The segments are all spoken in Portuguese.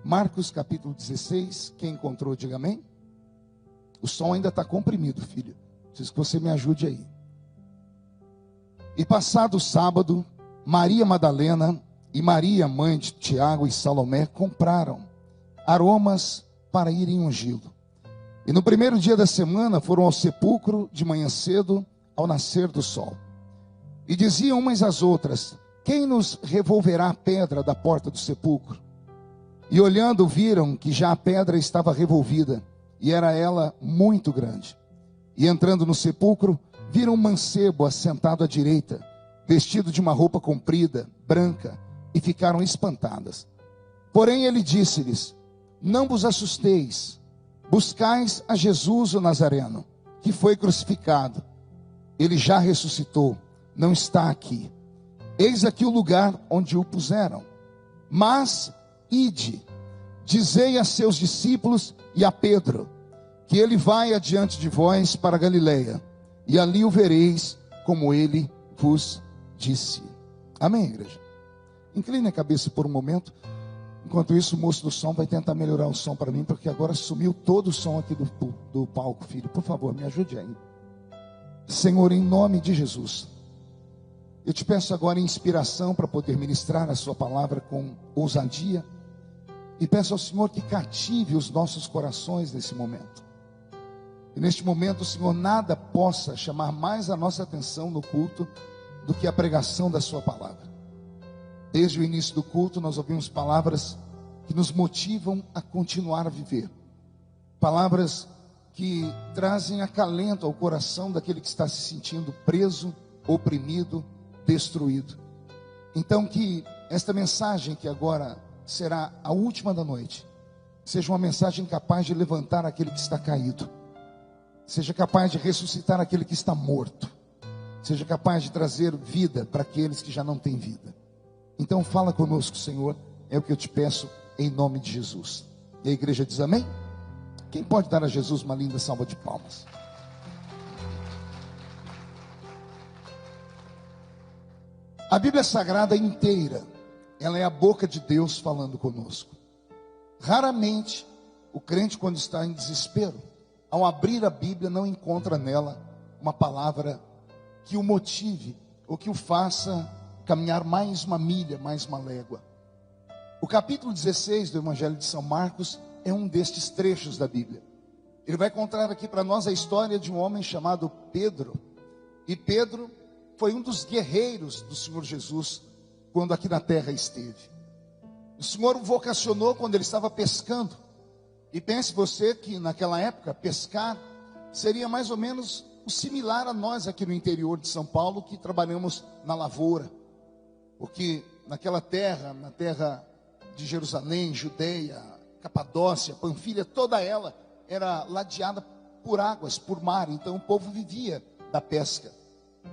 Marcos capítulo 16, quem encontrou, diga amém. O som ainda está comprimido, filho. Preciso que você me ajude aí. E passado o sábado, Maria Madalena e Maria, mãe de Tiago e Salomé, compraram aromas para irem ungí-lo. E no primeiro dia da semana foram ao sepulcro de manhã cedo, ao nascer do sol. E diziam umas às outras: quem nos revolverá a pedra da porta do sepulcro? E olhando viram que já a pedra estava revolvida, e era ela muito grande. E entrando no sepulcro, viram um mancebo assentado à direita, vestido de uma roupa comprida, branca, e ficaram espantadas. Porém ele disse-lhes: não vos assusteis, buscais a Jesus o Nazareno, que foi crucificado. Ele já ressuscitou, não está aqui. Eis aqui o lugar onde o puseram. Mas ide, dizei a seus discípulos e a Pedro, que ele vai adiante de vós para Galileia, e ali o vereis, como ele vos disse. Amém, igreja? Incline a cabeça por um momento. Enquanto isso, o moço do som vai tentar melhorar o som para mim, porque agora sumiu todo o som aqui do palco, filho. Por favor, me ajude aí. Senhor, em nome de Jesus, eu te peço agora inspiração para poder ministrar a sua palavra com ousadia. E peço ao Senhor que cative os nossos corações nesse momento. E neste momento, Senhor, nada possa chamar mais a nossa atenção no culto do que a pregação da sua palavra. Desde o início do culto, nós ouvimos palavras que nos motivam a continuar a viver. Palavras que trazem acalento ao coração daquele que está se sentindo preso, oprimido, destruído. Então que esta mensagem, que agora será a última da noite, seja uma mensagem capaz de levantar aquele que está caído, seja capaz de ressuscitar aquele que está morto, seja capaz de trazer vida para aqueles que já não têm vida. Então fala conosco, Senhor, é o que eu te peço em nome de Jesus. E a igreja diz amém? Quem pode dar a Jesus uma linda salva de palmas? A Bíblia Sagrada inteira, ela é a boca de Deus falando conosco. Raramente o crente, quando está em desespero, ao abrir a Bíblia, não encontra nela uma palavra que o motive ou que o faça caminhar mais uma milha, mais uma légua. O capítulo 16 do Evangelho de São Marcos é um destes trechos da Bíblia. Ele vai contar aqui para nós a história de um homem chamado Pedro. E Pedro foi um dos guerreiros do Senhor Jesus quando aqui na terra esteve. O Senhor o vocacionou quando ele estava pescando. E pense você que naquela época pescar seria mais ou menos o similar a nós aqui no interior de São Paulo, que trabalhamos na lavoura. Porque naquela terra, na terra de Jerusalém, Judeia, Capadócia, Panfilha, toda ela era ladeada por águas, por mar. Então o povo vivia da pesca.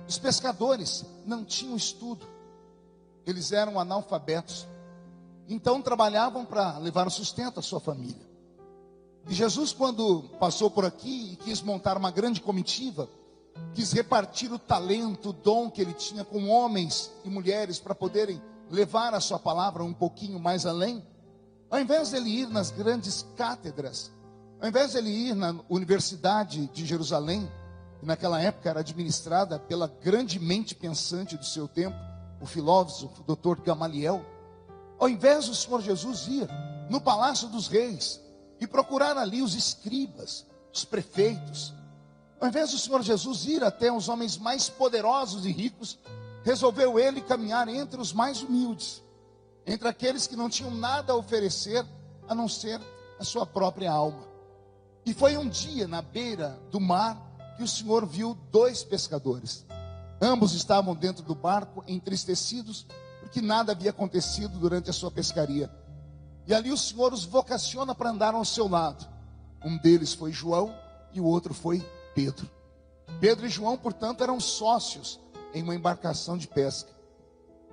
Os pescadores não tinham estudo, eles eram analfabetos. Então trabalhavam para levar o sustento à sua família. E Jesus, quando passou por aqui e quis montar uma grande comitiva, quis repartir o talento, o dom que ele tinha com homens e mulheres para poderem levar a sua palavra um pouquinho mais além, ao invés de ele ir nas grandes cátedras, ao invés de ele ir na Universidade de Jerusalém, que naquela época era administrada pela grande mente pensante do seu tempo, o filósofo Dr. Gamaliel, ao invés do Senhor Jesus ir no Palácio dos Reis e procurar ali os escribas, os prefeitos, ao invés do Senhor Jesus ir até os homens mais poderosos e ricos, resolveu ele caminhar entre os mais humildes, entre aqueles que não tinham nada a oferecer, a não ser a sua própria alma. E foi um dia na beira do mar que o Senhor viu dois pescadores. Ambos estavam dentro do barco, entristecidos, porque nada havia acontecido durante a sua pescaria. E ali o Senhor os vocaciona para andar ao seu lado. Um deles foi João e o outro foi Pedro. Pedro e João, portanto, eram sócios em uma embarcação de pesca.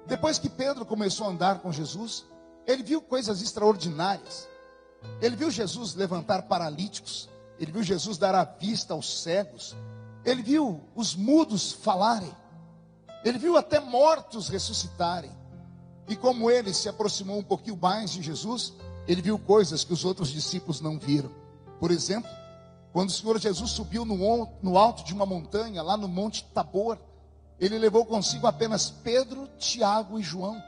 Depois que Pedro começou a andar com Jesus, ele viu coisas extraordinárias. Ele viu Jesus levantar paralíticos. Ele viu Jesus dar a vista aos cegos. Ele viu os mudos falarem. Ele viu até mortos ressuscitarem. E como ele se aproximou um pouquinho mais de Jesus, ele viu coisas que os outros discípulos não viram. Por exemplo, quando o Senhor Jesus subiu no alto de uma montanha, lá no Monte Tabor, ele levou consigo apenas Pedro, Tiago e João.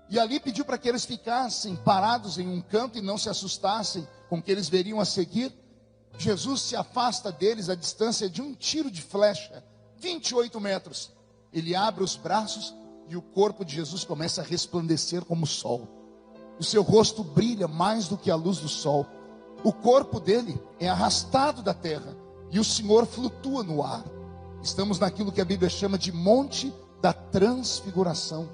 E ali pediu para que eles ficassem parados em um canto e não se assustassem com o que eles veriam a seguir. Jesus se afasta deles a distância de um tiro de flecha, 28 metros. Ele abre os braços e o corpo de Jesus começa a resplandecer como o sol. O seu rosto brilha mais do que a luz do sol. O corpo dele é arrastado da terra e o Senhor flutua no ar. Estamos naquilo que a Bíblia chama de Monte da Transfiguração.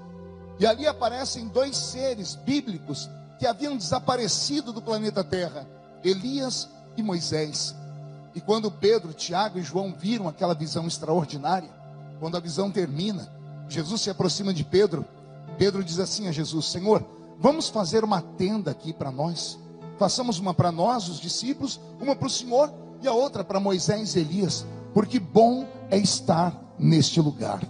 E ali aparecem dois seres bíblicos que haviam desaparecido do planeta Terra: Elias e Moisés. E quando Pedro, Tiago e João viram aquela visão extraordinária, quando a visão termina, Jesus se aproxima de Pedro. Pedro diz assim a Jesus: Senhor, vamos fazer uma tenda aqui para nós. Façamos uma para nós, os discípulos, uma para o Senhor e a outra para Moisés e Elias, porque bom é estar neste lugar.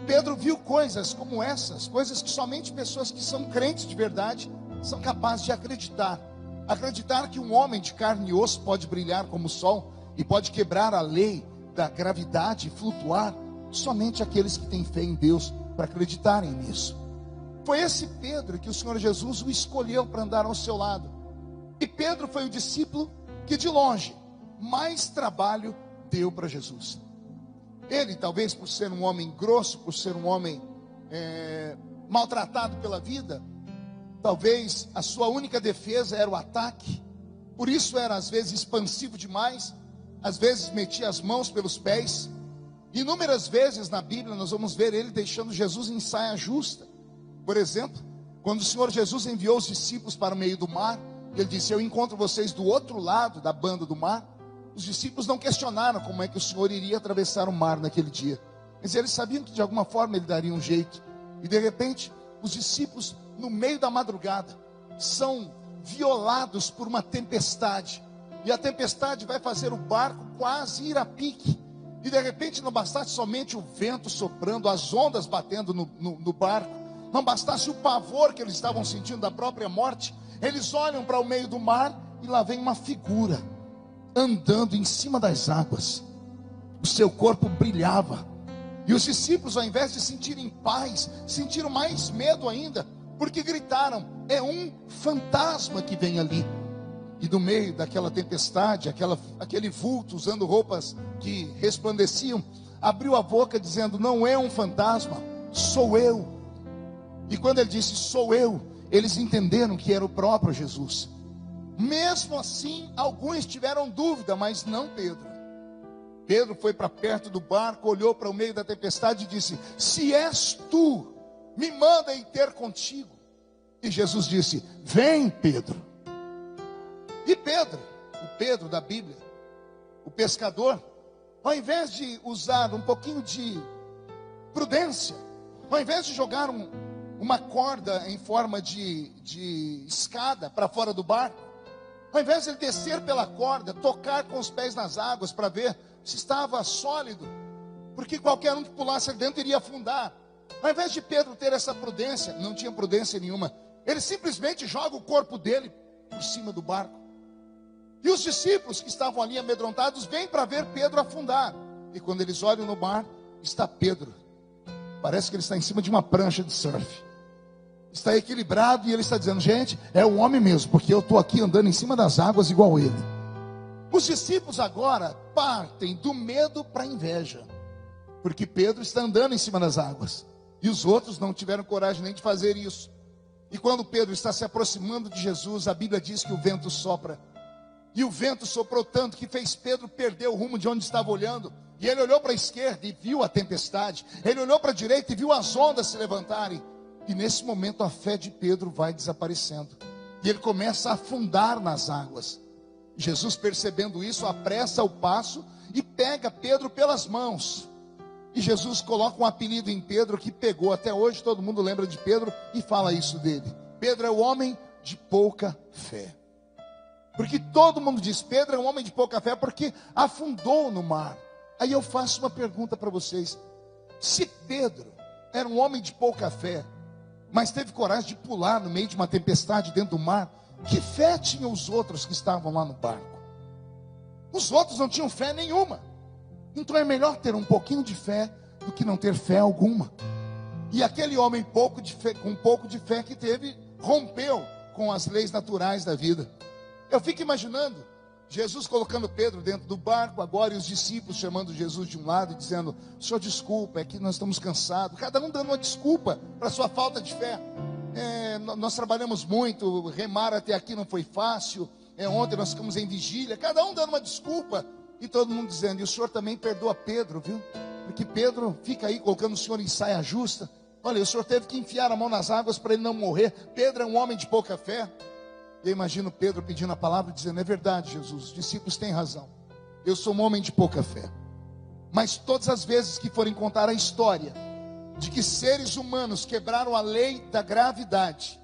Pedro viu coisas como essas, coisas que somente pessoas que são crentes de verdade são capazes de acreditar. Acreditar que um homem de carne e osso pode brilhar como o sol e pode quebrar a lei da gravidade e flutuar. Somente aqueles que têm fé em Deus para acreditarem nisso. Foi esse Pedro que o Senhor Jesus o escolheu para andar ao seu lado. E Pedro foi o discípulo que de longe mais trabalho deu para Jesus. Ele, talvez por ser um homem grosso, por ser um homem maltratado pela vida, talvez a sua única defesa era o ataque. Por isso era às vezes expansivo demais, às vezes metia as mãos pelos pés. Inúmeras vezes na Bíblia nós vamos ver ele deixando Jesus em saia justa. Por exemplo, quando o Senhor Jesus enviou os discípulos para o meio do mar, ele disse: eu encontro vocês do outro lado da banda do mar. Os discípulos não questionaram como é que o Senhor iria atravessar o mar naquele dia, mas eles sabiam que de alguma forma ele daria um jeito. E de repente, os discípulos, no meio da madrugada, são violados por uma tempestade. E a tempestade vai fazer o barco quase ir a pique. E de repente não bastasse somente o vento soprando, as ondas batendo no barco, não bastasse o pavor que eles estavam sentindo da própria morte, eles olham para o meio do mar e lá vem uma figura andando em cima das águas. O seu corpo brilhava. E os discípulos, ao invés de sentirem paz, sentiram mais medo ainda, porque gritaram: é um fantasma que vem ali. E no meio daquela tempestade, aquele vulto usando roupas que resplandeciam, abriu a boca dizendo: não é um fantasma, sou eu. E quando ele disse sou eu, eles entenderam que era o próprio Jesus. Mesmo assim, alguns tiveram dúvida, mas não Pedro. Pedro foi para perto do barco, olhou para o meio da tempestade e disse: se és tu, me manda ir ter contigo. E Jesus disse: vem, Pedro. E Pedro, o Pedro da Bíblia, o pescador, ao invés de usar um pouquinho de prudência, ao invés de jogar uma corda em forma de escada para fora do barco, ao invés de ele descer pela corda, tocar com os pés nas águas para ver se estava sólido, porque qualquer um que pulasse ali dentro iria afundar. Ao invés de Pedro ter essa prudência, não tinha prudência nenhuma, ele simplesmente joga o corpo dele por cima do barco. E os discípulos que estavam ali amedrontados vêm para ver Pedro afundar. E quando eles olham no mar, está Pedro. Parece que ele está em cima de uma prancha de surf. Está equilibrado e ele está dizendo: gente, é um homem mesmo, porque eu estou aqui andando em cima das águas igual ele. Os discípulos agora partem do medo para a inveja, porque Pedro está andando em cima das águas e os outros não tiveram coragem nem de fazer isso. E quando Pedro está se aproximando de Jesus, a Bíblia diz que o vento sopra. E o vento soprou tanto que fez Pedro perder o rumo de onde estava olhando. E ele olhou para a esquerda e viu a tempestade. Ele olhou para a direita e viu as ondas se levantarem. E nesse momento a fé de Pedro vai desaparecendo. E ele começa a afundar nas águas. Jesus, percebendo isso, apressa o passo e pega Pedro pelas mãos. E Jesus coloca um apelido em Pedro que pegou. Até hoje todo mundo lembra de Pedro e fala isso dele. Pedro é o homem de pouca fé. Porque todo mundo diz: Pedro é um homem de pouca fé porque afundou no mar. Aí eu faço uma pergunta para vocês: se Pedro era um homem de pouca fé, mas teve coragem de pular no meio de uma tempestade dentro do mar. Que fé tinham os outros que estavam lá no barco? Os outros não tinham fé nenhuma. Então é melhor ter um pouquinho de fé do que não ter fé alguma. E aquele homem com um pouco de fé que teve, rompeu com as leis naturais da vida. Eu fico imaginando Jesus colocando Pedro dentro do barco agora, e os discípulos chamando Jesus de um lado e dizendo: Senhor, desculpa, é que nós estamos cansados. Cada um dando uma desculpa para a sua falta de fé. Nós trabalhamos muito, remar até aqui não foi fácil. Ontem nós ficamos em vigília. Cada um dando uma desculpa. E todo mundo dizendo: e o Senhor também perdoa Pedro, viu? Porque Pedro fica aí colocando o Senhor em saia justa. Olha, o Senhor teve que enfiar a mão nas águas para ele não morrer. Pedro é um homem de pouca fé. Eu imagino Pedro pedindo a palavra e dizendo: é verdade, Jesus, os discípulos têm razão. Eu sou um homem de pouca fé. Mas todas as vezes que forem contar a história de que seres humanos quebraram a lei da gravidade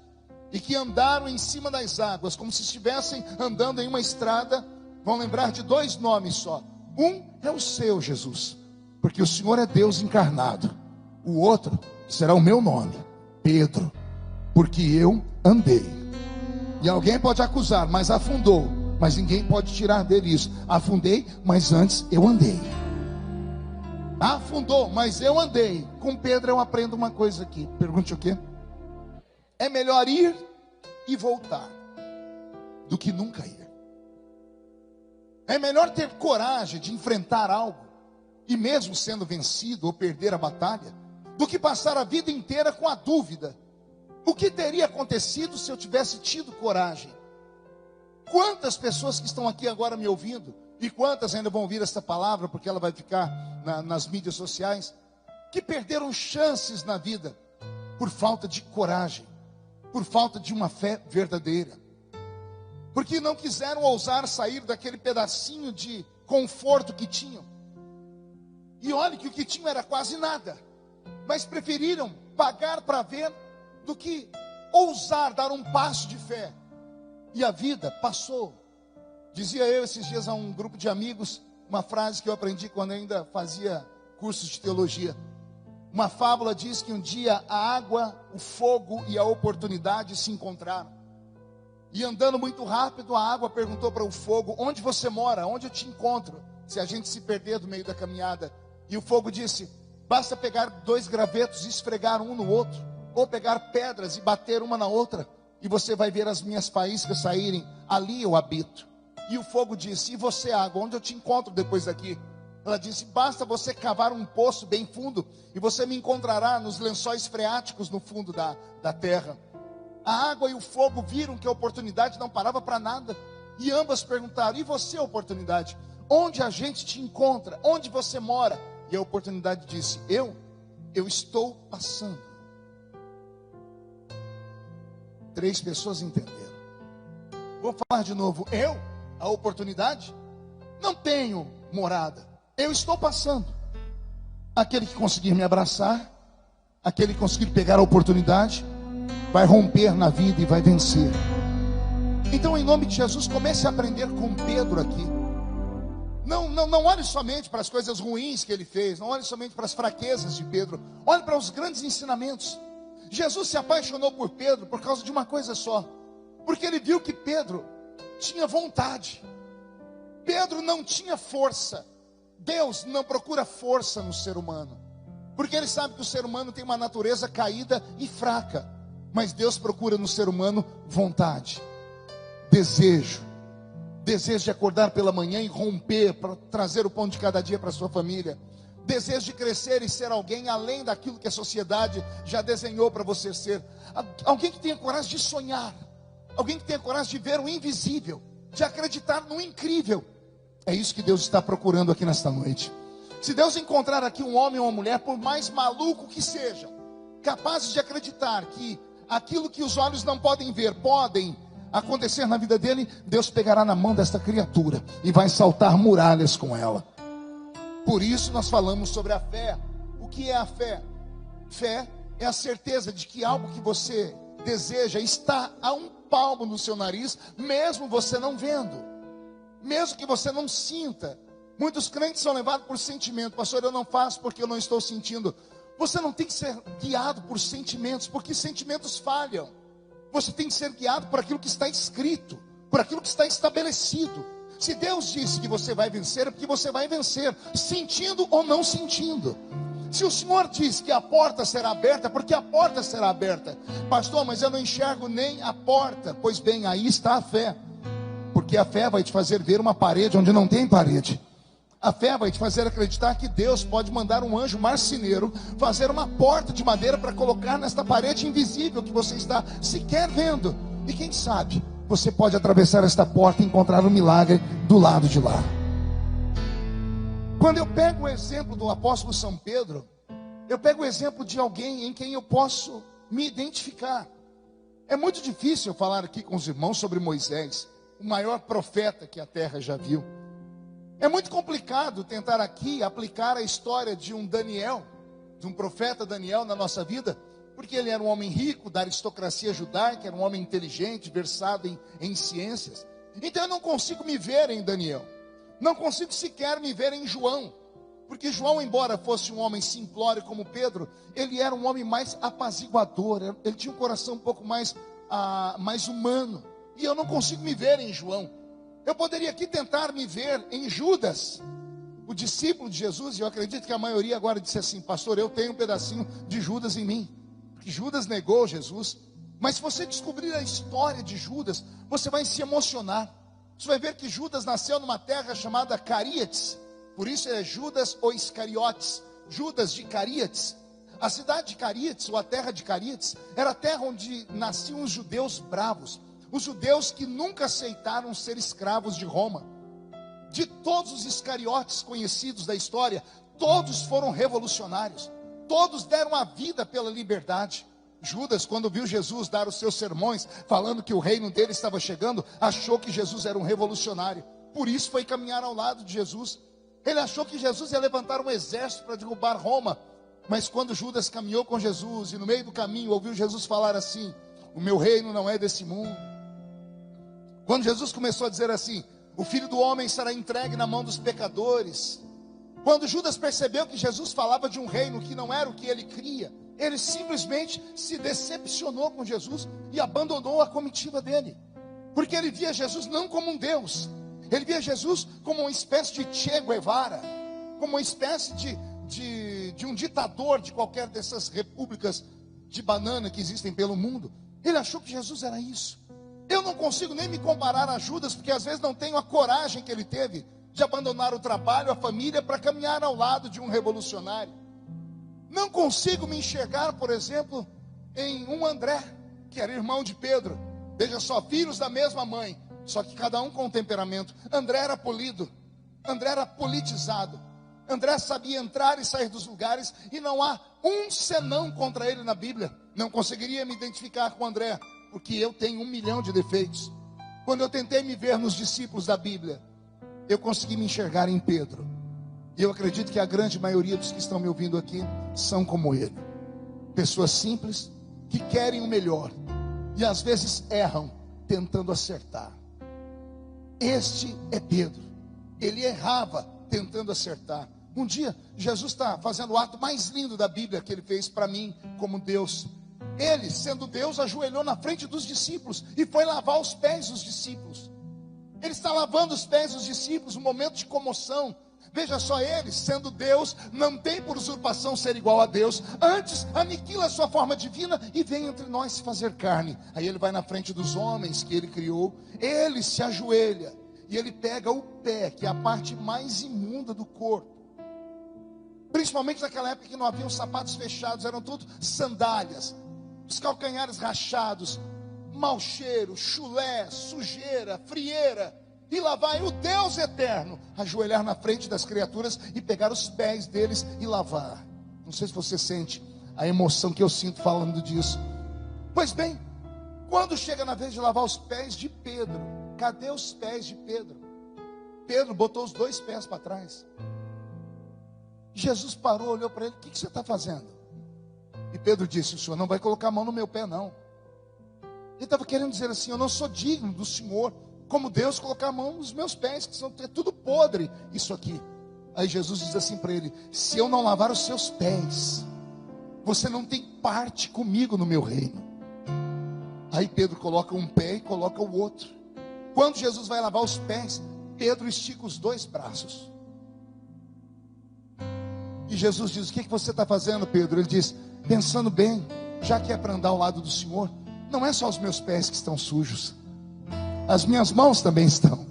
e que andaram em cima das águas como se estivessem andando em uma estrada, vão lembrar de dois nomes só. Um é o seu, Jesus, porque o Senhor é Deus encarnado. O outro será o meu nome, Pedro, porque eu andei. E alguém pode acusar, mas afundou. Mas ninguém pode tirar dele isso. Afundei, mas antes eu andei. Afundou, mas eu andei. Com Pedro eu aprendo uma coisa aqui. Pergunte o quê? É melhor ir e voltar do que nunca ir. É melhor ter coragem de enfrentar algo, e mesmo sendo vencido ou perder a batalha, do que passar a vida inteira com a dúvida: o que teria acontecido se eu tivesse tido coragem? Quantas pessoas que estão aqui agora me ouvindo, e quantas ainda vão ouvir essa palavra, porque ela vai ficar nas mídias sociais, que perderam chances na vida por falta de coragem, por falta de uma fé verdadeira, porque não quiseram ousar sair daquele pedacinho de conforto que tinham. E olhe que o que tinham era quase nada, mas preferiram pagar para ver do que ousar dar um passo de fé. E a vida passou. Dizia eu esses dias a um grupo de amigos uma frase que eu aprendi quando ainda fazia cursos de teologia. Uma fábula diz que um dia a água, o fogo e a oportunidade se encontraram. E andando muito rápido, a água perguntou para o fogo: onde você mora? Onde eu te encontro? Se a gente se perder do meio da caminhada. E o fogo disse: basta pegar 2 gravetos e esfregar um no outro, ou pegar pedras e bater uma na outra, e você vai ver as minhas faíscas saírem, ali eu habito. E o fogo disse: e você, água, onde eu te encontro depois daqui? Ela disse: basta você cavar um poço bem fundo, e você me encontrará nos lençóis freáticos no fundo da terra. A água e o fogo viram que a oportunidade não parava para nada, e ambas perguntaram: e você, oportunidade? Onde a gente te encontra? Onde você mora? E a oportunidade disse: eu estou passando. 3 pessoas entenderam. Vou falar de novo. A oportunidade, não tenho morada. Eu estou passando. Aquele que conseguir me abraçar, aquele que conseguir pegar a oportunidade, vai romper na vida e vai vencer. Então, em nome de Jesus, comece a aprender com Pedro aqui. Não olhe somente para as coisas ruins que ele fez. Não olhe somente para as fraquezas de Pedro. Olhe para os grandes ensinamentos. Jesus se apaixonou por Pedro por causa de uma coisa só. Porque ele viu que Pedro tinha vontade. Pedro não tinha força. Deus não procura força no ser humano, porque Ele sabe que o ser humano tem uma natureza caída e fraca. Mas Deus procura no ser humano vontade, desejo de acordar pela manhã e romper para trazer o pão de cada dia para a sua família, desejo de crescer e ser alguém além daquilo que a sociedade já desenhou para você ser. Alguém que tenha coragem de sonhar, alguém que tenha coragem de ver o invisível, de acreditar no incrível. É isso que Deus está procurando aqui nesta noite. Se Deus encontrar aqui um homem ou uma mulher, por mais maluco que seja, capazes de acreditar que aquilo que os olhos não podem ver, podem acontecer na vida dele, Deus pegará na mão desta criatura e vai saltar muralhas com ela. Por isso nós falamos sobre a fé. O que é a fé? Fé é a certeza de que algo que você deseja está a um palmo no seu nariz, mesmo você não vendo, mesmo que você não sinta. Muitos crentes são levados por sentimento. Pastor, eu não faço porque eu não estou sentindo. Você não tem que ser guiado por sentimentos, porque sentimentos falham. Você tem que ser guiado por aquilo que está escrito, por aquilo que está estabelecido. Se Deus disse que você vai vencer, é porque você vai vencer, sentindo ou não sentindo. Se o Senhor diz que a porta será aberta, é porque a porta será aberta. Pastor, mas eu não enxergo nem a porta. Pois bem, aí está a fé. Porque a fé vai te fazer ver uma parede onde não tem parede. A fé vai te fazer acreditar que Deus pode mandar um anjo marceneiro fazer uma porta de madeira para colocar nesta parede invisível que você está sequer vendo. E quem sabe, você pode atravessar esta porta e encontrar um milagre do lado de lá. Quando eu pego o exemplo do apóstolo São Pedro, eu pego o exemplo de alguém em quem eu posso me identificar. É muito difícil eu falar aqui com os irmãos sobre Moisés, o maior profeta que a terra já viu. É muito complicado tentar aqui aplicar a história de um Daniel, de um profeta Daniel na nossa vida, porque ele era um homem rico, da aristocracia judaica, era um homem inteligente, versado em ciências. Então eu não consigo me ver em Daniel, não consigo sequer me ver em João, porque João, embora fosse um homem simplório como Pedro, ele era um homem mais apaziguador, ele tinha um coração um pouco mais humano, e eu não consigo me ver em João. Eu poderia aqui tentar me ver em Judas, o discípulo de Jesus, e eu acredito que a maioria agora disse assim: pastor, eu tenho um pedacinho de Judas em mim, porque Judas negou Jesus. Mas se você descobrir a história de Judas, você vai se emocionar. Você vai ver que Judas nasceu numa terra chamada Caríates, por isso é Judas ou Iscariotes, Judas de Caríates. A cidade de Caríates, ou a terra de Caríates, era a terra onde nasciam os judeus bravos, os judeus que nunca aceitaram ser escravos de Roma. De todos os iscariotes conhecidos da história, todos foram revolucionários, todos deram a vida pela liberdade. Judas, quando viu Jesus dar os seus sermões, falando que o reino dele estava chegando, achou que Jesus era um revolucionário, por isso foi caminhar ao lado de Jesus. Ele achou que Jesus ia levantar um exército para derrubar Roma, mas quando Judas caminhou com Jesus, e no meio do caminho ouviu Jesus falar assim: o meu reino não é desse mundo. Quando Jesus começou a dizer assim: o Filho do Homem será entregue na mão dos pecadores. Quando Judas percebeu que Jesus falava de um reino que não era o que ele cria, ele simplesmente se decepcionou com Jesus e abandonou a comitiva dele. Porque ele via Jesus não como um Deus, ele via Jesus como uma espécie de Che Guevara, como uma espécie de um ditador de qualquer dessas repúblicas de banana que existem pelo mundo. Ele achou que Jesus era isso. Eu não consigo nem me comparar a Judas, porque às vezes não tenho a coragem que ele teve de abandonar o trabalho, a família, para caminhar ao lado de um revolucionário. Não consigo me enxergar, por exemplo, em um André, que era irmão de Pedro. Veja só, filhos da mesma mãe, só que cada um com um temperamento. André era polido, André era politizado, André sabia entrar e sair dos lugares, e não há um senão contra ele na Bíblia. Não conseguiria me identificar com André, porque eu tenho 1 milhão de defeitos. Quando eu tentei me ver nos discípulos da Bíblia, eu consegui me enxergar em Pedro. E eu acredito que a grande maioria dos que estão me ouvindo aqui são como ele. Pessoas simples, que querem o melhor, e às vezes erram tentando acertar. Este é Pedro. Ele errava tentando acertar. Um dia, Jesus está fazendo o ato mais lindo da Bíblia que ele fez para mim como Deus. Ele, sendo Deus, ajoelhou na frente dos discípulos e foi lavar os pés dos discípulos. Ele está lavando os pés dos discípulos, um momento de comoção. Veja só, ele, sendo Deus, não tem por usurpação ser igual a Deus. Antes, aniquila a sua forma divina e vem entre nós se fazer carne. Aí ele vai na frente dos homens que ele criou. Ele se ajoelha e ele pega o pé, que é a parte mais imunda do corpo. Principalmente naquela época que não haviam sapatos fechados, eram tudo sandálias. Os calcanhares rachados, mau cheiro, chulé, sujeira, frieira. E lá vai o Deus eterno ajoelhar na frente das criaturas e pegar os pés deles e lavar. Não sei se você sente a emoção que eu sinto falando disso. Pois bem, quando chega na vez de lavar os pés de Pedro, cadê os pés de Pedro? Pedro botou os 2 pés para trás. Jesus parou, olhou para ele: o que você está fazendo? E Pedro disse: o senhor não vai colocar a mão no meu pé, não. Ele estava querendo dizer assim: eu não sou digno do Senhor, como Deus, colocar a mão nos meus pés, que é tudo podre isso aqui. Aí Jesus diz assim para ele: se eu não lavar os seus pés, você não tem parte comigo no meu reino. Aí Pedro coloca um pé e coloca o outro. Quando Jesus vai lavar os pés, Pedro estica os dois braços. E Jesus diz: o que você está fazendo, Pedro? Ele diz: pensando bem, já que é para andar ao lado do Senhor, não é só os meus pés que estão sujos, as minhas mãos também estão,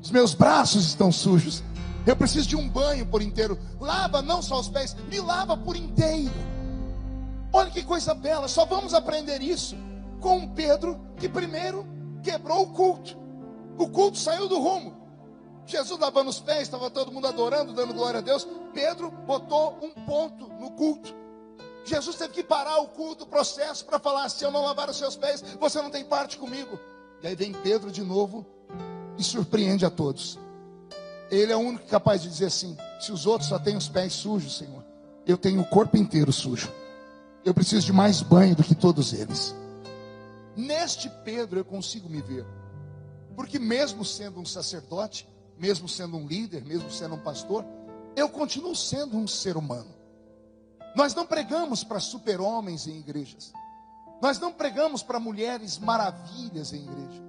os meus braços estão sujos. Eu preciso de um banho por inteiro. Lava não só os pés, me lava por inteiro. Olha que coisa bela. Só vamos aprender isso com um Pedro que primeiro quebrou o culto. O culto saiu do rumo. Jesus lavando os pés, estava todo mundo adorando, dando glória a Deus. Pedro botou um ponto no culto. Jesus teve que parar o culto, o processo, para falar: se eu não lavar os seus pés, você não tem parte comigo. E aí vem Pedro de novo e surpreende a todos. Ele é o único capaz de dizer assim: se os outros só têm os pés sujos, Senhor, eu tenho o corpo inteiro sujo. Eu preciso de mais banho do que todos eles. Neste Pedro eu consigo me ver. Porque mesmo sendo um sacerdote, mesmo sendo um líder, mesmo sendo um pastor, eu continuo sendo um ser humano. Nós não pregamos para super-homens em igrejas. Nós não pregamos para mulheres maravilhas em igreja.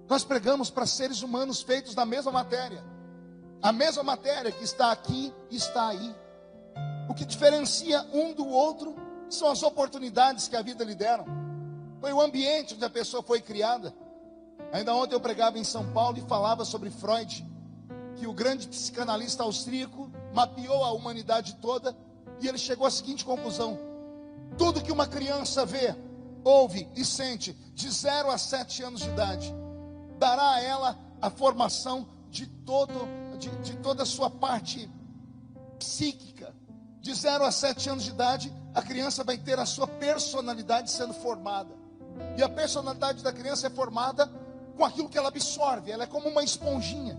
Nós pregamos para seres humanos feitos da mesma matéria. A mesma matéria que está aqui e está aí. O que diferencia um do outro são as oportunidades que a vida lhe deram. Foi o ambiente onde a pessoa foi criada. Ainda ontem eu pregava em São Paulo e falava sobre Freud, que o grande psicanalista austríaco mapeou a humanidade toda e ele chegou à seguinte conclusão: tudo que uma criança vê, ouve e sente de 0 a 7 anos de idade dará a ela a formação de toda a sua parte psíquica. De 0 a 7 anos de idade, a criança vai ter a sua personalidade sendo formada. E a personalidade da criança é formada com aquilo que ela absorve. Ela é como uma esponjinha.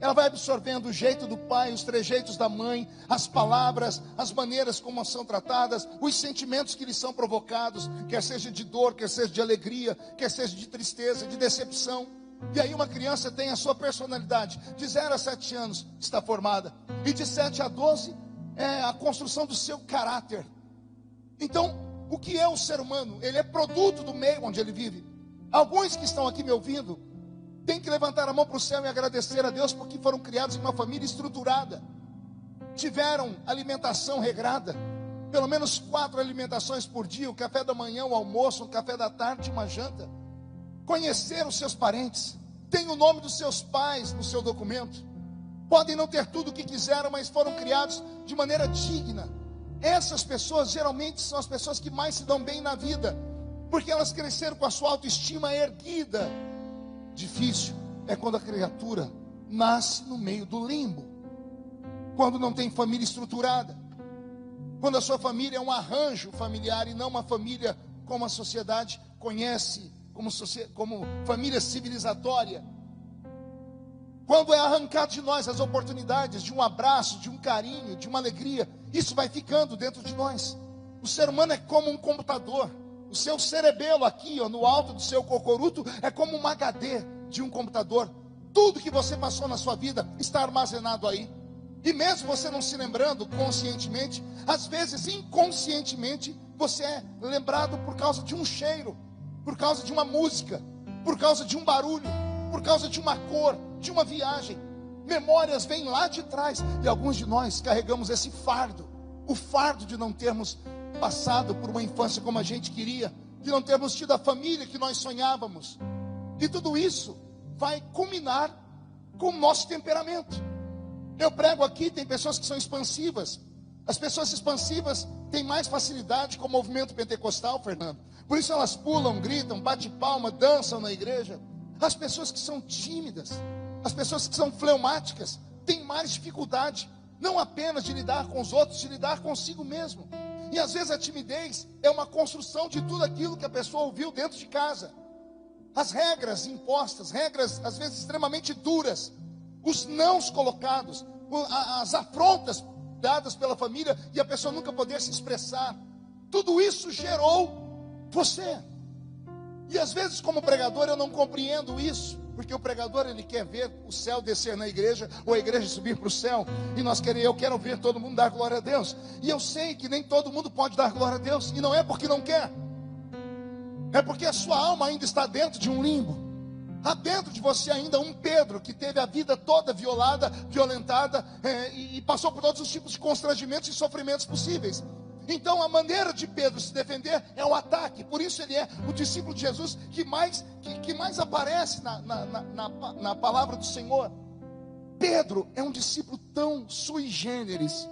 Ela vai absorvendo o jeito do pai, os trejeitos da mãe, as palavras, as maneiras como são tratadas, os sentimentos que lhes são provocados, quer seja de dor, quer seja de alegria, quer seja de tristeza, de decepção. E aí uma criança tem a sua personalidade. De 0 a 7 anos está formada. E de 7 a 12 é a construção do seu caráter. Então, o que é o ser humano? Ele é produto do meio onde ele vive. Alguns que estão aqui me ouvindo têm que levantar a mão para o céu e agradecer a Deus porque foram criados em uma família estruturada. Tiveram alimentação regrada. Pelo menos 4 alimentações por dia: o café da manhã, o almoço, o café da tarde e uma janta. Conheceram seus parentes, tem o nome dos seus pais no seu documento. Podem não ter tudo o que quiseram, mas foram criados de maneira digna. Essas pessoas geralmente são as pessoas que mais se dão bem na vida, porque elas cresceram com a sua autoestima erguida. Difícil é quando a criatura nasce no meio do limbo, quando não tem família estruturada, quando a sua família é um arranjo familiar e não uma família como a sociedade conhece como família civilizatória. Quando é arrancado de nós as oportunidades de um abraço, de um carinho, de uma alegria, isso vai ficando dentro de nós. O ser humano é como um computador. O seu cerebelo aqui, ó, no alto do seu cocoruto, é como um HD de um computador. Tudo que você passou na sua vida está armazenado aí. E mesmo você não se lembrando conscientemente, às vezes inconscientemente, você é lembrado por causa de um cheiro, por causa de uma música, por causa de um barulho, por causa de uma cor, de uma viagem. Memórias vêm lá de trás. E alguns de nós carregamos esse fardo. O fardo de não termos passado por uma infância como a gente queria, de não termos tido a família que nós sonhávamos. E tudo isso vai culminar com o nosso temperamento. Eu prego aqui, tem pessoas que são expansivas. As pessoas expansivas têm mais facilidade com o movimento pentecostal, Fernando. Por isso elas pulam, gritam, batem palma, dançam na igreja. As pessoas que são tímidas, as pessoas que são fleumáticas, têm mais dificuldade, não apenas de lidar com os outros, de lidar consigo mesmo. E às vezes a timidez é uma construção de tudo aquilo que a pessoa ouviu dentro de casa. As regras impostas, regras às vezes extremamente duras, os nãos colocados, as afrontas dadas pela família e a pessoa nunca poder se expressar. Tudo isso gerou você. E às vezes, como pregador, eu não compreendo isso, porque o pregador, ele quer ver o céu descer na igreja, ou a igreja subir para o céu, e eu quero ver todo mundo dar glória a Deus, e eu sei que nem todo mundo pode dar glória a Deus, e não é porque não quer, é porque a sua alma ainda está dentro de um limbo. Há dentro de você ainda um Pedro que teve a vida toda violentada, e passou por todos os tipos de constrangimentos e sofrimentos possíveis. Então a maneira de Pedro se defender é o ataque. Por isso ele é o discípulo de Jesus que mais aparece na palavra do Senhor. Pedro é um discípulo tão sui generis,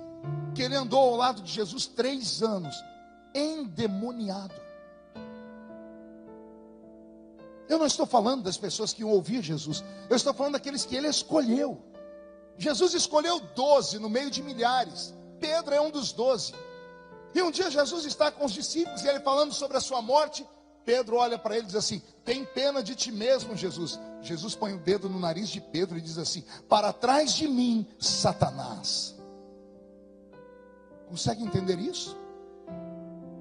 que ele andou ao lado de Jesus 3 anos, endemoniado. Eu não estou falando das pessoas que iam ouvir Jesus, eu estou falando daqueles que ele escolheu. Jesus escolheu 12 no meio de milhares. Pedro é um dos 12. E um dia Jesus está com os discípulos, e ele falando sobre a sua morte, Pedro olha para ele e diz assim: tem pena de ti mesmo, Jesus. Jesus põe o dedo no nariz de Pedro e diz assim: para trás de mim, Satanás. Consegue entender isso?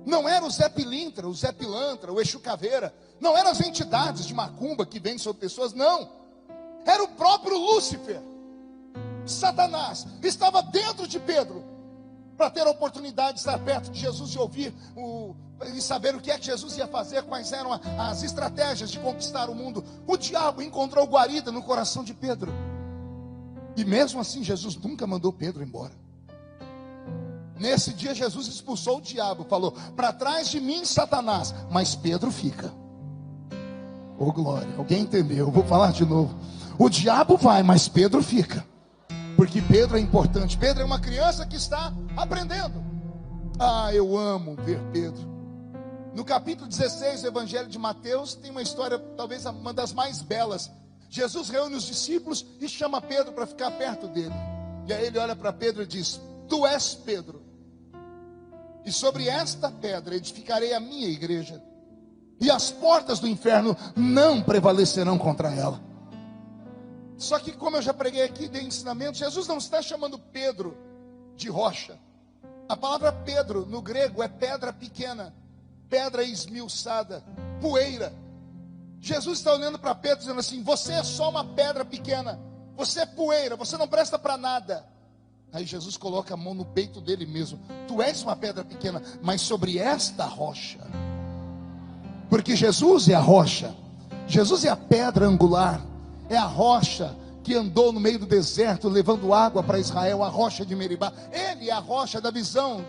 Não era o Zé Pilintra, o Zé Pilantra, o Exu Caveira. Não eram as entidades de macumba que vêm sobre pessoas, não. Era o próprio Lúcifer. Satanás estava dentro de Pedro, para ter a oportunidade de estar perto de Jesus e ouvir e saber o que é que Jesus ia fazer, quais eram as estratégias de conquistar o mundo. O diabo encontrou guarida no coração de Pedro, e mesmo assim Jesus nunca mandou Pedro embora. Nesse dia Jesus expulsou o diabo, falou: para trás de mim, Satanás, mas Pedro fica. Oh glória, alguém entendeu? Eu vou falar de novo. O diabo vai, mas Pedro fica, porque Pedro é importante. Pedro é uma criança que está aprendendo. Ah, eu amo ver Pedro. No capítulo 16 do Evangelho de Mateus, tem uma história, talvez uma das mais belas. Jesus reúne os discípulos e chama Pedro para ficar perto dele. E aí ele olha para Pedro e diz: tu és Pedro, e sobre esta pedra edificarei a minha igreja, e as portas do inferno não prevalecerão contra ela. Só que, como eu já preguei aqui, dei ensinamento, Jesus não está chamando Pedro de rocha. A palavra Pedro no grego é pedra pequena, pedra esmiuçada, poeira. Jesus está olhando para Pedro dizendo assim: você é só uma pedra pequena, você é poeira, você não presta para nada. Aí Jesus coloca a mão no peito dele mesmo: tu és uma pedra pequena, mas sobre esta rocha. Porque Jesus é a rocha, Jesus é a pedra angular, é a rocha que andou no meio do deserto levando água para Israel, a rocha de Meribá. Ele é a rocha da visão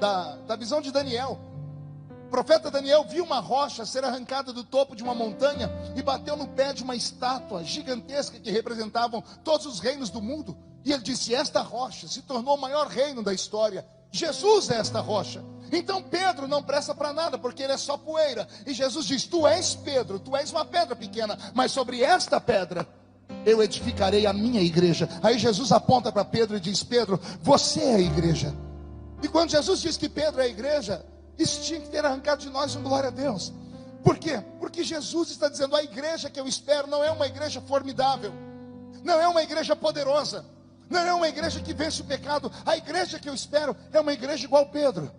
de Daniel. O profeta Daniel viu uma rocha ser arrancada do topo de uma montanha e bateu no pé de uma estátua gigantesca que representavam todos os reinos do mundo. E ele disse: esta rocha se tornou o maior reino da história. Jesus é esta rocha. Então Pedro não presta para nada, porque ele é só poeira. E Jesus diz: tu és Pedro, tu és uma pedra pequena, mas sobre esta pedra eu edificarei a minha igreja. Aí Jesus aponta para Pedro e diz: Pedro, você é a igreja. E quando Jesus diz que Pedro é a igreja, isso tinha que ter arrancado de nós um glória a Deus. Por quê? Porque Jesus está dizendo: a igreja que eu espero não é uma igreja formidável, não é uma igreja poderosa, não é uma igreja que vence o pecado. A igreja que eu espero é uma igreja igual Pedro,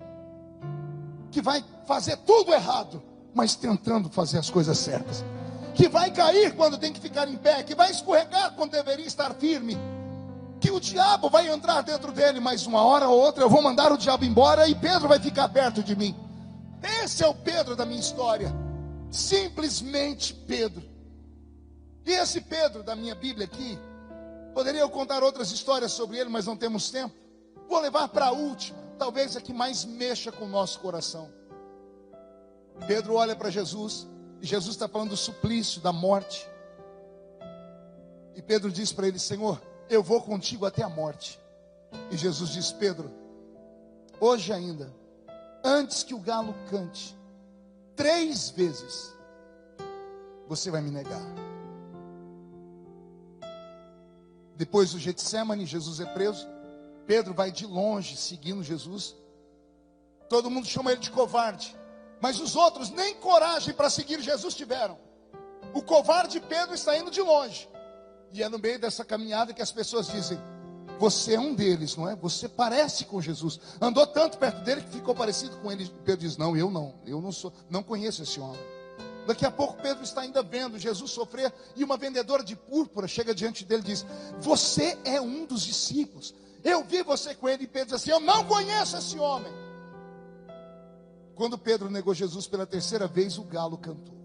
que vai fazer tudo errado, mas tentando fazer as coisas certas, que vai cair quando tem que ficar em pé, que vai escorregar quando deveria estar firme, que o diabo vai entrar dentro dele, mas uma hora ou outra eu vou mandar o diabo embora e Pedro vai ficar perto de mim. Esse é o Pedro da minha história, simplesmente Pedro. E esse Pedro da minha Bíblia aqui, poderia eu contar outras histórias sobre ele, mas não temos tempo. Vou levar para a última, talvez a que mais mexa com o nosso coração. Pedro olha para Jesus, e Jesus está falando do suplício, da morte. E Pedro diz para ele: Senhor, eu vou contigo até a morte. E Jesus diz: Pedro, hoje ainda, antes que o galo cante, 3 vezes, você vai me negar. Depois do Getsemane, Jesus é preso. Pedro vai de longe seguindo Jesus. Todo mundo chama ele de covarde, mas os outros nem coragem para seguir Jesus tiveram. O covarde Pedro está indo de longe. E é no meio dessa caminhada que as pessoas dizem: você é um deles, não é? Você parece com Jesus. Andou tanto perto dele que ficou parecido com ele. Pedro diz: não, eu não sou, não conheço esse homem. Daqui a pouco Pedro está ainda vendo Jesus sofrer, e uma vendedora de púrpura chega diante dele e diz: você é um dos discípulos, eu vi você com ele. E Pedro diz assim: eu não conheço esse homem. Quando Pedro negou Jesus pela terceira vez, o galo cantou.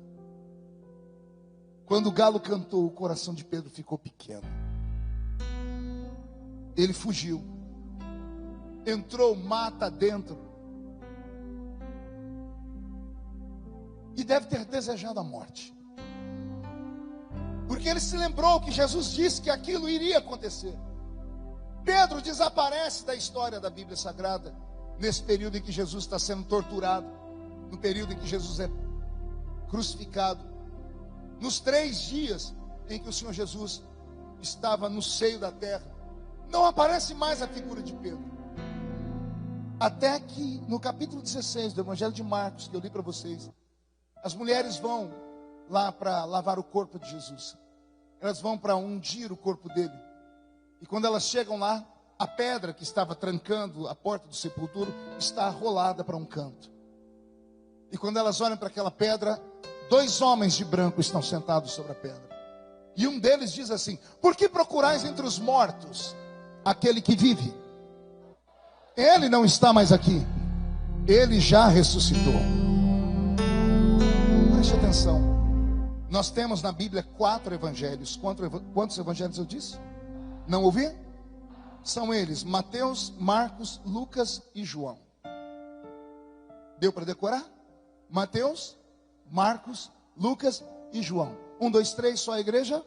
Quando o galo cantou, o coração de Pedro ficou pequeno. Ele fugiu, entrou mata dentro, e deve ter desejado a morte, porque ele se lembrou que Jesus disse que aquilo iria acontecer. Pedro desaparece da história da Bíblia Sagrada, nesse período em que Jesus está sendo torturado, no período em que Jesus é crucificado, nos 3 dias em que o Senhor Jesus estava no seio da terra. Não aparece mais a figura de Pedro, até que no capítulo 16 do Evangelho de Marcos, que eu li para vocês, as mulheres vão lá para lavar o corpo de Jesus. Elas vão para ungir o corpo dele. E quando elas chegam lá, a pedra que estava trancando a porta do sepulcro está rolada para um canto. E quando elas olham para aquela pedra, 2 homens de branco estão sentados sobre a pedra. E um deles diz assim: por que procurais entre os mortos aquele que vive? Ele não está mais aqui, ele já ressuscitou. Preste atenção, nós temos na Bíblia 4 evangelhos. Quantos evangelhos eu disse? Não ouvi? São eles: Mateus, Marcos, Lucas e João. Deu para decorar? Mateus, Marcos, Lucas e João. 1, 2, 3, só a igreja?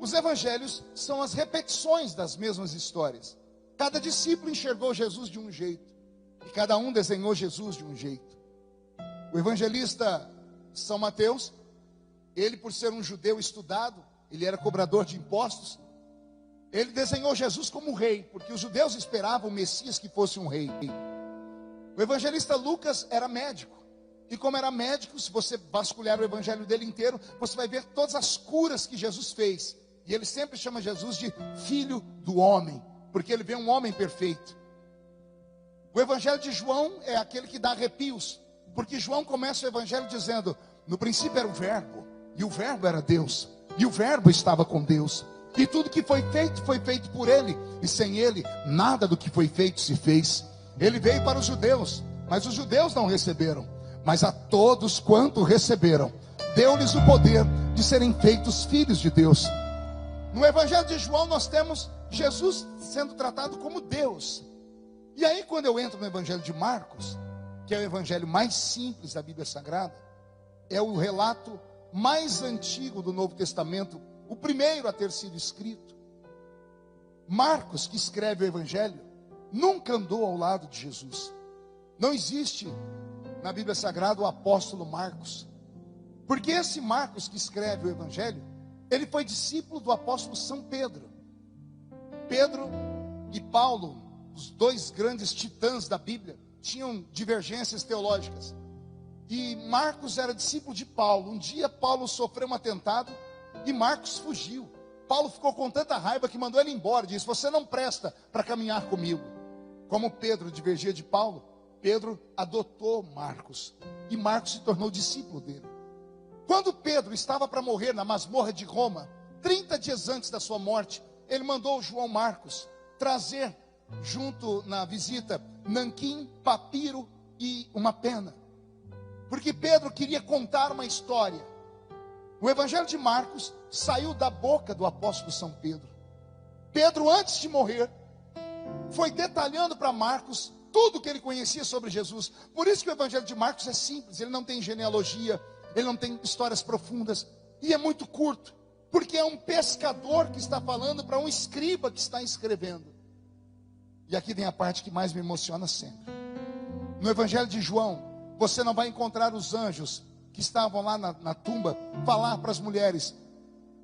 Os evangelhos são as repetições das mesmas histórias. Cada discípulo enxergou Jesus de um jeito, e cada um desenhou Jesus de um jeito. O evangelista São Mateus, ele, por ser um judeu estudado, ele era cobrador de impostos, ele desenhou Jesus como rei, porque os judeus esperavam o Messias que fosse um rei. O evangelista Lucas era médico, e como era médico, se você vasculhar o evangelho dele inteiro, você vai ver todas as curas que Jesus fez. E ele sempre chama Jesus de Filho do Homem, porque ele vê um homem perfeito. O evangelho de João é aquele que dá arrepios, porque João começa o evangelho dizendo: no princípio era o verbo, e o verbo era Deus, e o verbo estava com Deus, e tudo que foi feito por ele, e sem ele nada do que foi feito se fez. Ele veio para os judeus, mas os judeus não receberam. Mas a todos quanto receberam, deu-lhes o poder de serem feitos filhos de Deus. No evangelho de João nós temos Jesus sendo tratado como Deus. E aí, quando eu entro no evangelho de Marcos, que é o evangelho mais simples da Bíblia Sagrada, é o relato mais antigo do Novo Testamento, o primeiro a ter sido escrito. Marcos, que escreve o evangelho, nunca andou ao lado de Jesus. Não existe na Bíblia Sagrada o apóstolo Marcos, porque esse Marcos que escreve o evangelho, ele foi discípulo do apóstolo São Pedro. Pedro e Paulo, os 2 grandes titãs da Bíblia, tinham divergências teológicas. E Marcos era discípulo de Paulo. Um dia Paulo sofreu um atentado e Marcos fugiu. Paulo ficou com tanta raiva que mandou ele embora. Disse: você não presta para caminhar comigo. Como Pedro divergia de Paulo, Pedro adotou Marcos, e Marcos se tornou discípulo dele. Quando Pedro estava para morrer na masmorra de Roma, 30 dias antes da sua morte, ele mandou João Marcos trazer junto na visita nanquim, papiro e uma pena, porque Pedro queria contar uma história. O evangelho de Marcos saiu da boca do apóstolo São Pedro. Pedro, antes de morrer, foi detalhando para Marcos tudo que ele conhecia sobre Jesus. Por isso que o evangelho de Marcos é simples, ele não tem genealogia, ele não tem histórias profundas, e é muito curto, porque é um pescador que está falando para um escriba que está escrevendo. E aqui vem a parte que mais me emociona sempre. No evangelho de João, você não vai encontrar os anjos que estavam lá na tumba falar para as mulheres: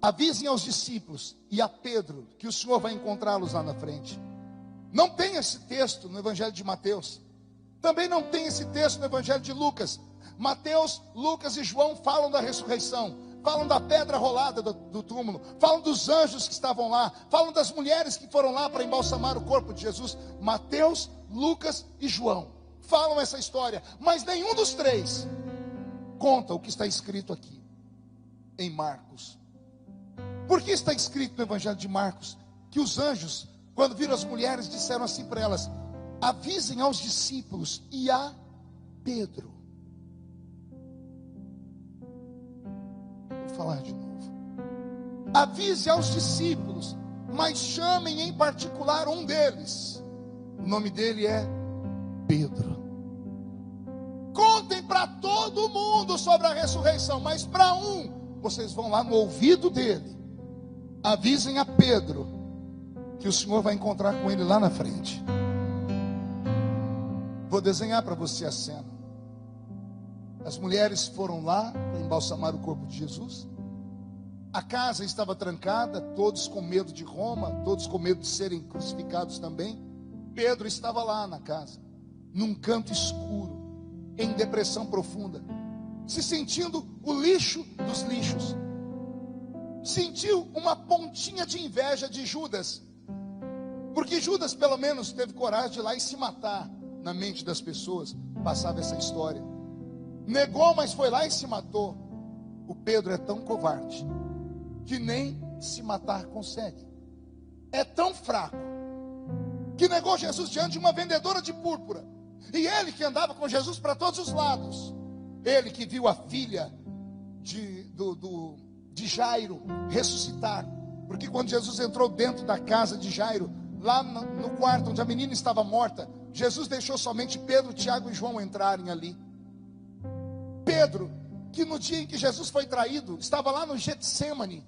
avisem aos discípulos e a Pedro que o Senhor vai encontrá-los lá na frente. Não tem esse texto no evangelho de Mateus. Também não tem esse texto no evangelho de Lucas. Mateus, Lucas e João falam da ressurreição, falam da pedra rolada do túmulo, falam dos anjos que estavam lá, falam das mulheres que foram lá para embalsamar o corpo de Jesus. Mateus, Lucas e João falam essa história, mas nenhum dos três conta o que está escrito aqui em Marcos. Por que está escrito no Evangelho de Marcos que os anjos, quando viram as mulheres, disseram assim para elas: avisem aos discípulos e a Pedro. Vou falar de novo. Avise aos discípulos, mas chamem em particular um deles. O nome dele é Pedro. Contem para todo mundo sobre a ressurreição, mas para um, vocês vão lá no ouvido dele. Avisem a Pedro que o Senhor vai encontrar com ele lá na frente. Vou desenhar para você a cena. As mulheres foram lá para embalsamar o corpo de Jesus. A casa estava trancada, todos com medo de Roma, todos com medo de serem crucificados também. Pedro estava lá na casa, num canto escuro, em depressão profunda, se sentindo o lixo dos lixos. Sentiu uma pontinha de inveja de Judas, porque Judas pelo menos teve coragem de ir lá e se matar. Na mente das pessoas passava essa história. Negou, mas foi lá e se matou. O Pedro é tão covarde que nem se matar consegue. É tão fraco que negou Jesus diante de uma vendedora de púrpura. E ele que andava com Jesus para todos os lados, ele que viu a filha de Jairo ressuscitar, porque quando Jesus entrou dentro da casa de Jairo, lá no quarto onde a menina estava morta, Jesus deixou somente Pedro, Tiago e João entrarem ali. Pedro, que no dia em que Jesus foi traído, estava lá no Getsêmani.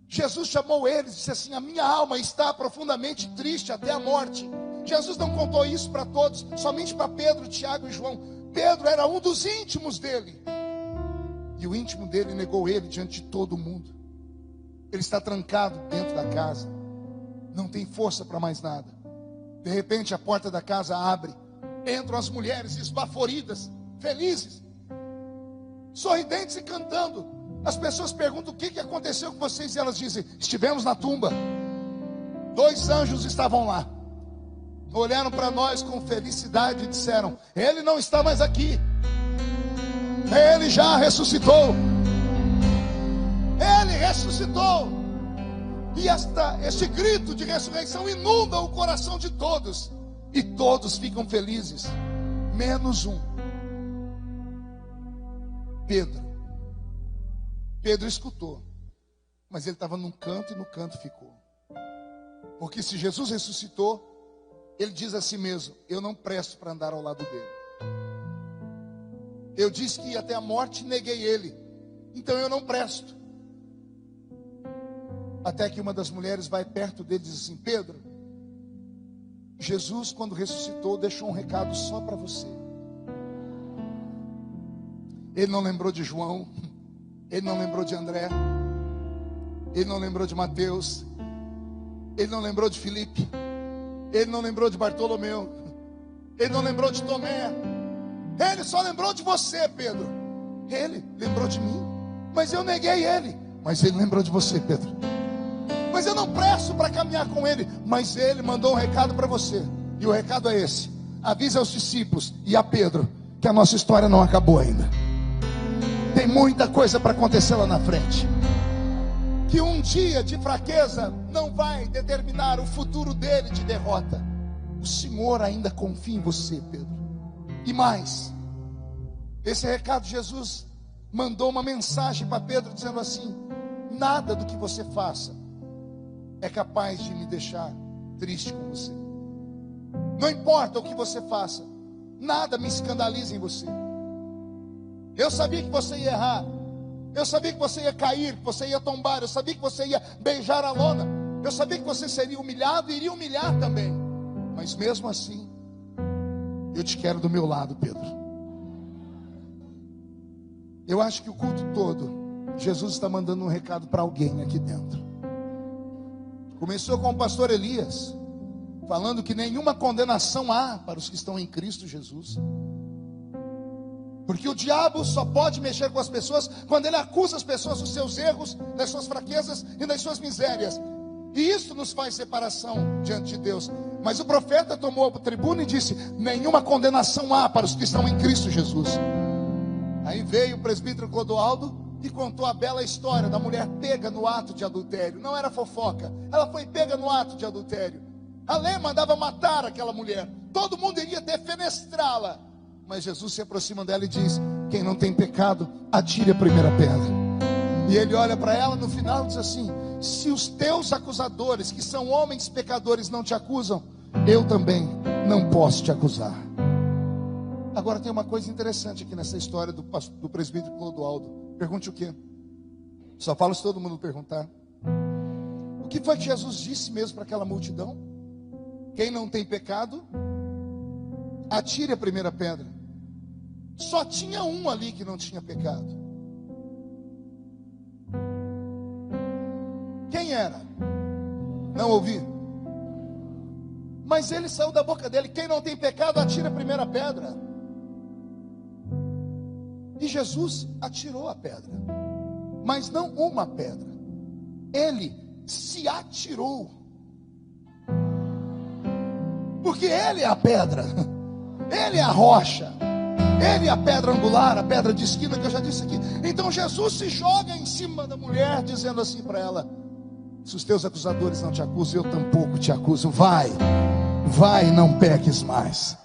Jesus chamou eles e disse assim: a minha alma está profundamente triste até a morte. Jesus não contou isso para todos, somente para Pedro, Tiago e João. Pedro era um dos íntimos dele, e o íntimo dele negou ele diante de todo mundo. Ele está trancado dentro da casa, não tem força para mais nada. De repente a porta da casa abre, entram as mulheres esbaforidas, felizes, sorridentes e cantando. As pessoas perguntam: o que aconteceu com vocês? E elas dizem: estivemos na tumba, 2 anjos estavam lá, olharam para nós com felicidade e disseram: ele não está mais aqui, ele já ressuscitou, ele ressuscitou. E este grito de ressurreição inunda o coração de todos, e todos ficam felizes, menos um, Pedro. Pedro escutou, mas ele estava num canto e no canto ficou. Porque se Jesus ressuscitou, ele diz a si mesmo: eu não presto para andar ao lado dele. Eu disse que ia até a morte e neguei ele, então eu não presto. Até que uma das mulheres vai perto dele e diz assim: Pedro, Jesus quando ressuscitou deixou um recado só para você. Ele não lembrou de João, ele não lembrou de André, ele não lembrou de Mateus, ele não lembrou de Filipe, ele não lembrou de Bartolomeu, ele não lembrou de Tomé, ele só lembrou de você, Pedro. Ele lembrou de mim, mas eu neguei ele. Mas ele lembrou de você, Pedro. Mas eu não presto para caminhar com ele, mas ele mandou um recado para você, e o recado é esse: avise aos discípulos e a Pedro que a nossa história não acabou ainda. Tem muita coisa para acontecer lá na frente. Que um dia de fraqueza não vai determinar o futuro dele de derrota. O Senhor ainda confia em você, Pedro. E mais, esse recado Jesus mandou uma mensagem para Pedro dizendo assim: nada do que você faça é capaz de me deixar triste com você. Não importa o que você faça, nada me escandaliza em você. Eu sabia que você ia errar, eu sabia que você ia cair, que você ia tombar, eu sabia que você ia beijar a lona, eu sabia que você seria humilhado e iria humilhar também. Mas mesmo assim, eu te quero do meu lado, Pedro. Eu acho que o culto todo, Jesus está mandando um recado para alguém aqui dentro. Começou com o pastor Elias, falando que nenhuma condenação há para os que estão em Cristo Jesus. Porque o diabo só pode mexer com as pessoas quando ele acusa as pessoas dos seus erros, das suas fraquezas e das suas misérias. E isso nos faz separação diante de Deus. Mas o profeta tomou a tribuna e disse: nenhuma condenação há para os que estão em Cristo Jesus. Aí veio o presbítero Clodoaldo e contou a bela história da mulher pega no ato de adultério. Não era fofoca, ela foi pega no ato de adultério. A lei mandava matar aquela mulher, todo mundo iria defenestrá-la. Mas Jesus se aproxima dela e diz: quem não tem pecado, atire a primeira pedra. E ele olha para ela no final e diz assim: se os teus acusadores, que são homens pecadores, não te acusam, eu também não posso te acusar. Agora tem uma coisa interessante aqui nessa história do presbítero Clodoaldo. Pergunte o quê? Só falo se todo mundo perguntar. O que foi que Jesus disse mesmo para aquela multidão? Quem não tem pecado, atire a primeira pedra. Só tinha um ali que não tinha pecado. Quem era? Não ouvi. Mas ele saiu da boca dele: quem não tem pecado, atire a primeira pedra. E Jesus atirou a pedra, mas não uma pedra. Ele se atirou, porque ele é a pedra, ele é a rocha, ele é a pedra angular, a pedra de esquina que eu já disse aqui. Então Jesus se joga em cima da mulher, dizendo assim para ela: se os teus acusadores não te acusam, eu tampouco te acuso. Vai, vai, não peques mais.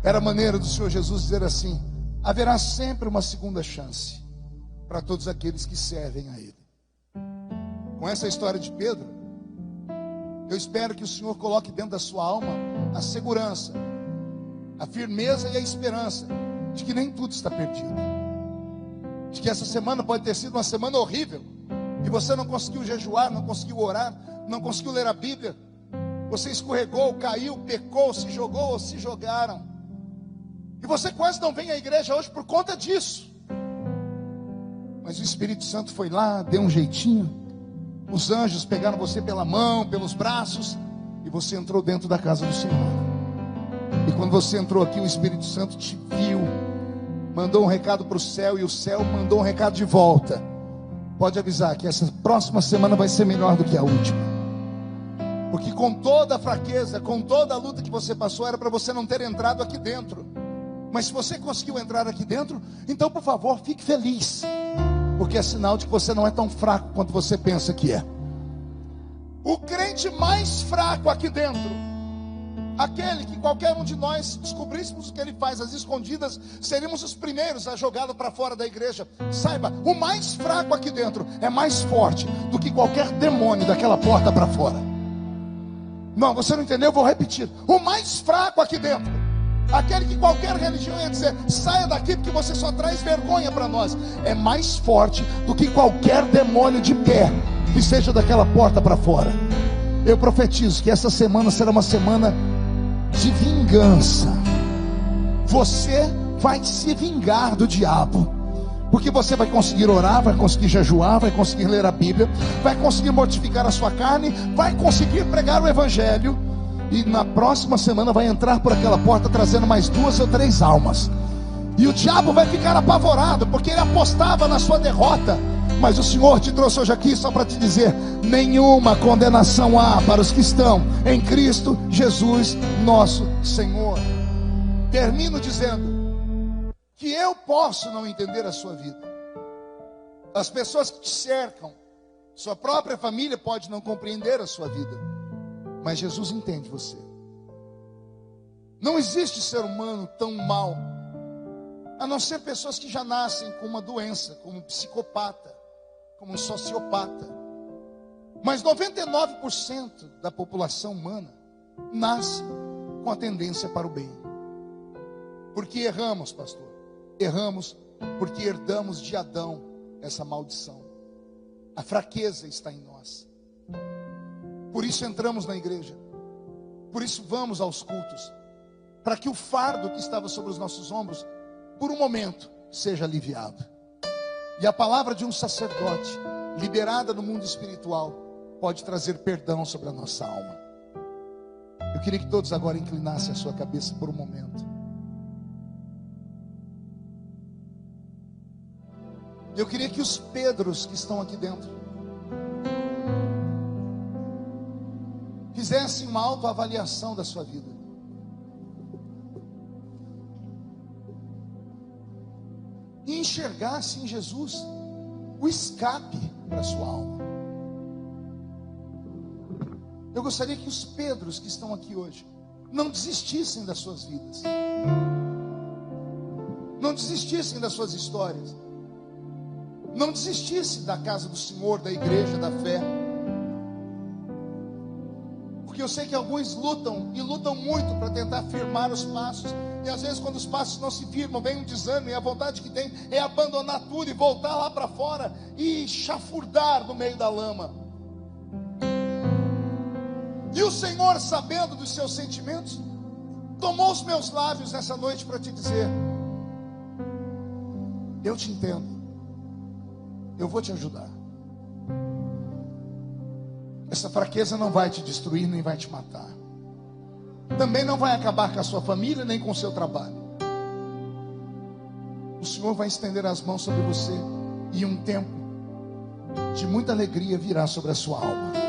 Era a maneira do Senhor Jesus dizer assim: haverá sempre uma segunda chance para todos aqueles que servem a Ele. Com essa história de Pedro, eu espero que o Senhor coloque dentro da sua alma a segurança, a firmeza e a esperança de que nem tudo está perdido, de que essa semana pode ter sido uma semana horrível, que você não conseguiu jejuar, não conseguiu orar, não conseguiu ler a Bíblia, você escorregou, caiu, pecou, se jogou ou se jogaram, e você quase não vem à igreja hoje por conta disso. Mas o Espírito Santo foi lá, deu um jeitinho, os anjos pegaram você pela mão, pelos braços, e você entrou dentro da casa do Senhor. E quando você entrou aqui, o Espírito Santo te viu, mandou um recado para o céu, e o céu mandou um recado de volta: pode avisar que essa próxima semana vai ser melhor do que a última. Porque com toda a fraqueza, com toda a luta que você passou, era para você não ter entrado aqui dentro. Mas se você conseguiu entrar aqui dentro, então por favor, fique feliz, porque é sinal de que você não é tão fraco quanto você pensa que é. O crente mais fraco aqui dentro, aquele que qualquer um de nós descobríssemos o que ele faz às escondidas, seríamos os primeiros a jogá-lo para fora da igreja. Saiba, o mais fraco aqui dentro é mais forte do que qualquer demônio daquela porta para fora. Não, você não entendeu? Eu vou repetir: o mais fraco aqui dentro, aquele que qualquer religião ia dizer: saia daqui porque você só traz vergonha para nós, é mais forte do que qualquer demônio de pé que seja daquela porta para fora. Eu profetizo que essa semana será uma semana de vingança. Você vai se vingar do diabo, porque você vai conseguir orar, vai conseguir jejuar, vai conseguir ler a Bíblia, vai conseguir mortificar a sua carne, vai conseguir pregar o Evangelho. E na próxima semana vai entrar por aquela porta trazendo mais 2 ou 3 almas. E o diabo vai ficar apavorado, porque ele apostava na sua derrota. Mas o Senhor te trouxe hoje aqui só para te dizer: nenhuma condenação há para os que estão em Cristo Jesus nosso Senhor. Termino dizendo que eu posso não entender a sua vida, as pessoas que te cercam, sua própria família pode não compreender a sua vida, mas Jesus entende você. Não existe ser humano tão mau, a não ser pessoas que já nascem com uma doença, como um psicopata, como um sociopata. Mas 99% da população humana nasce com a tendência para o bem. Por que erramos, pastor? Erramos porque herdamos de Adão essa maldição. A fraqueza está em nós. Por isso entramos na igreja, por isso vamos aos cultos, para que o fardo que estava sobre os nossos ombros, por um momento, seja aliviado. E a palavra de um sacerdote, liberada no mundo espiritual, pode trazer perdão sobre a nossa alma. Eu queria que todos agora inclinassem a sua cabeça por um momento. Eu queria que os Pedros que estão aqui dentro fizessem uma autoavaliação da sua vida. E enxergassem em Jesus o escape para a sua alma. Eu gostaria que os Pedros que estão aqui hoje não desistissem das suas vidas, não desistissem das suas histórias, não desistissem da casa do Senhor, da igreja, da fé. Porque eu sei que alguns lutam, e lutam muito para tentar firmar os passos. E às vezes quando os passos não se firmam, vem um desânimo, e a vontade que tem é abandonar tudo e voltar lá para fora e chafurdar no meio da lama. E o Senhor, sabendo dos seus sentimentos, tomou os meus lábios nessa noite para te dizer: eu te entendo, eu vou te ajudar. Essa fraqueza não vai te destruir, nem vai te matar. Também não vai acabar com a sua família, nem com o seu trabalho. O Senhor vai estender as mãos sobre você, e um tempo de muita alegria virá sobre a sua alma.